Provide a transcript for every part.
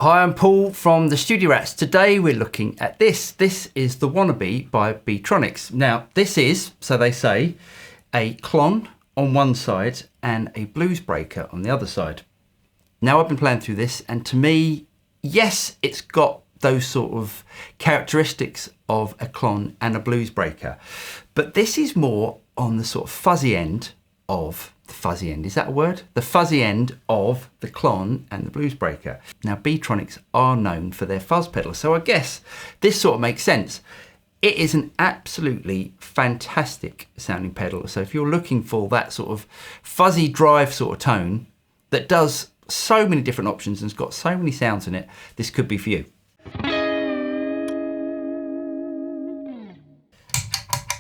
Hi, I'm Paul from the Studio Rats. Today we're looking at this. This is the Wannabee by Beetronics. Now this is, so they say, a KLON on one side and a Bluesbreaker on the other side. Now I've been playing through this, and to me, yes, it's got those sort of characteristics of a KLON and a Bluesbreaker, but this is more on the sort of fuzzy end of the fuzzy end, is that a word? The fuzzy end of the KLON and the Bluesbreaker. Now Beetronics are known for their fuzz pedals, so I guess this sort of makes sense. It is an absolutely fantastic sounding pedal, so if you're looking for that sort of fuzzy drive sort of tone that does so many different options and has got so many sounds in it, this could be for you.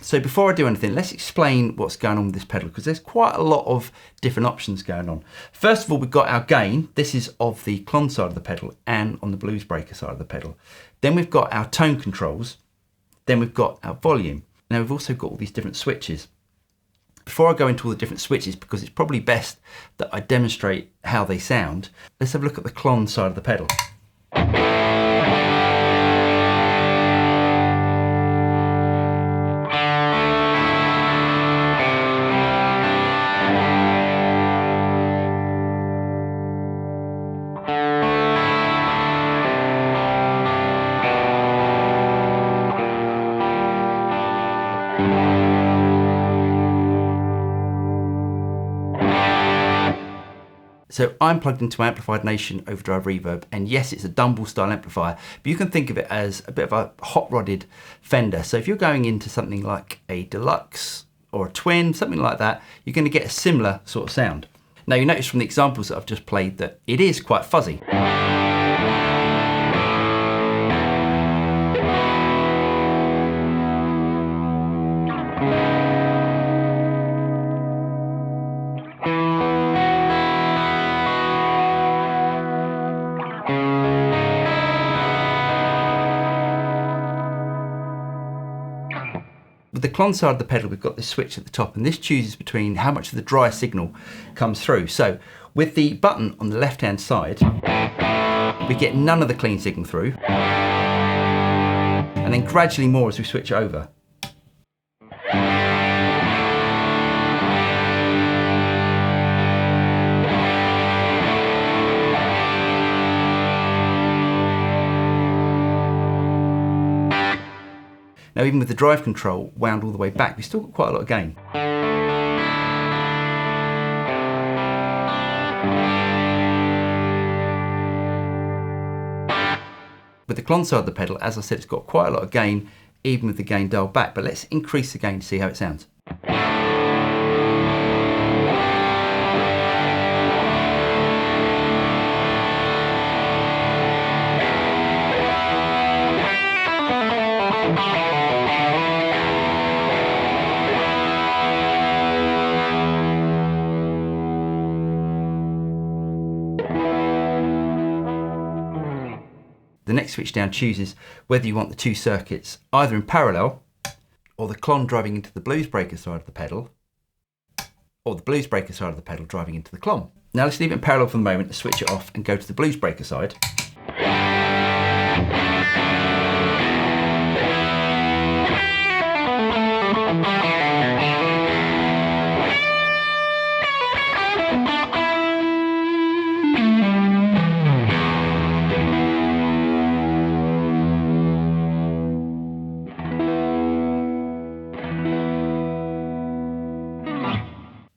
So before I do anything, let's explain what's going on with this pedal, because there's quite a lot of different options going on. First of all, we've got our gain. This is of the KLON side of the pedal and on the Bluesbreaker side of the pedal. Then we've got our tone controls. Then we've got our volume. Now we've also got all these different switches. Before I go into all the different switches, because it's probably best that I demonstrate how they sound, let's have a look at the KLON side of the pedal. So I'm plugged into Amplified Nation Overdrive Reverb, and yes, it's a Dumble style amplifier, but you can think of it as a bit of a hot rodded Fender. So if you're going into something like a deluxe or a twin, something like that, you're going to get a similar sort of sound. Now you notice from the examples that I've just played that it is quite fuzzy. With the KLON side of the pedal, we've got this switch at the top, and this chooses between how much of the dry signal comes through. So with the button on the left-hand side, we get none of the clean signal through, and then gradually more as we switch over. Now even with the drive control wound all the way back, we've still got quite a lot of gain. With the KLON side of the pedal, as I said, it's got quite a lot of gain, even with the gain dialed back, but let's increase the gain to see how it sounds. The next switch down chooses whether you want the two circuits either in parallel, or the KLON driving into the Bluesbreaker side of the pedal, or the Bluesbreaker side of the pedal driving into the KLON. Now let's leave it in parallel for the moment to switch it off and go to the Bluesbreaker side.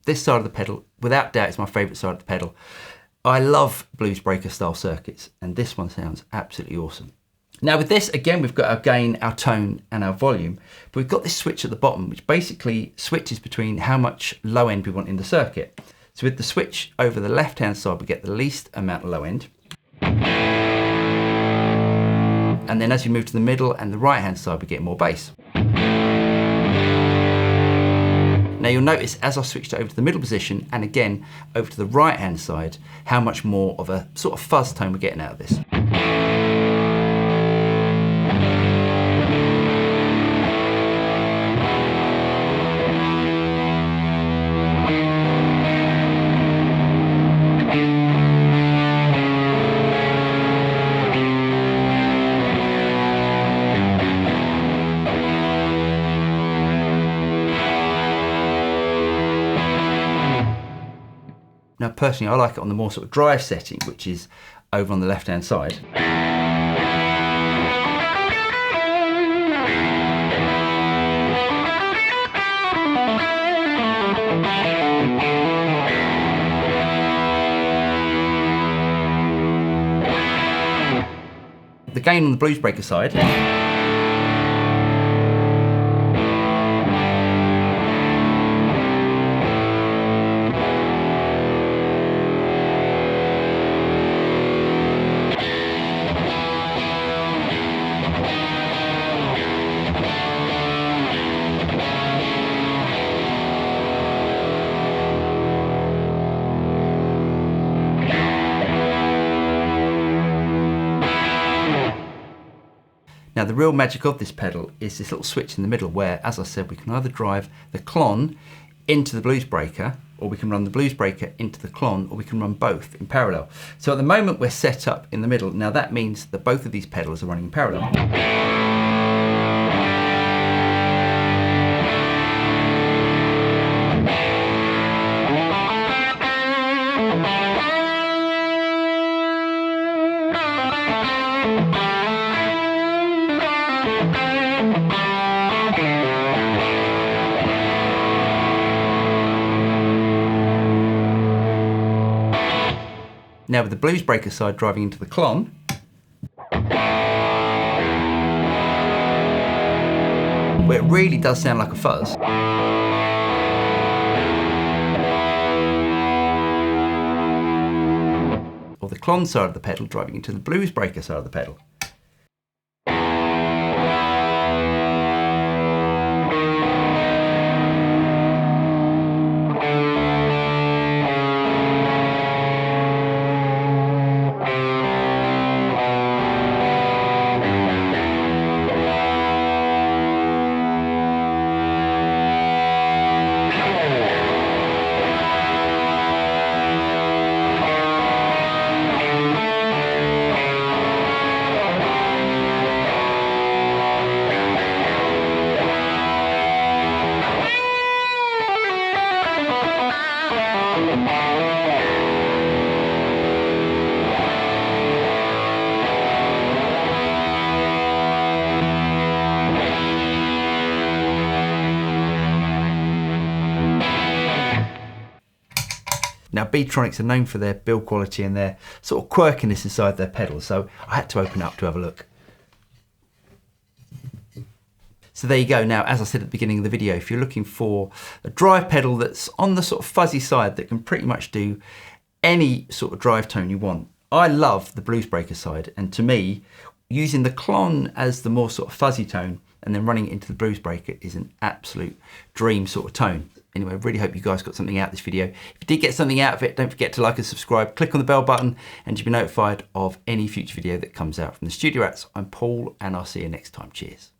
This side of the pedal, without doubt, is my favourite side of the pedal. I love Bluesbreaker style circuits, and this one sounds absolutely awesome. Now with this, again, we've got our gain, our tone, and our volume, but we've got this switch at the bottom, which basically switches between how much low end we want in the circuit. So with the switch over the left-hand side, we get the least amount of low end. And then as you move to the middle and the right-hand side, we get more bass. Now you'll notice as I switched it over to the middle position and again over to the right hand side, how much more of a sort of fuzz tone we're getting out of this. Now personally I like it on the more sort of drive setting, which is over on the left hand side. The gain on the BluesBreaker side Now the real magic of this pedal is this little switch in the middle where, as I said, we can either drive the KLON into the BluesBreaker, or we can run the BluesBreaker into the KLON, or we can run both in parallel. So at the moment we're set up in the middle. Now that means that both of these pedals are running in parallel. Now with the BluesBreaker side driving into the KLON, where it really does sound like a fuzz. Or the KLON side of the pedal driving into the BluesBreaker side of the pedal. Now Beetronics are known for their build quality and their sort of quirkiness inside their pedals, so I had to open up to have a look. So there you go. Now, as I said at the beginning of the video, if you're looking for a drive pedal that's on the sort of fuzzy side that can pretty much do any sort of drive tone you want, I love the BluesBreaker side, and to me, using the KLON as the more sort of fuzzy tone and then running it into the BluesBreaker is an absolute dream sort of tone. Anyway, I really hope you guys got something out of this video. If you did get something out of it, don't forget to like and subscribe, click on the bell button, and you'll be notified of any future video that comes out from the Studio Rats. I'm Paul, and I'll see you next time. Cheers.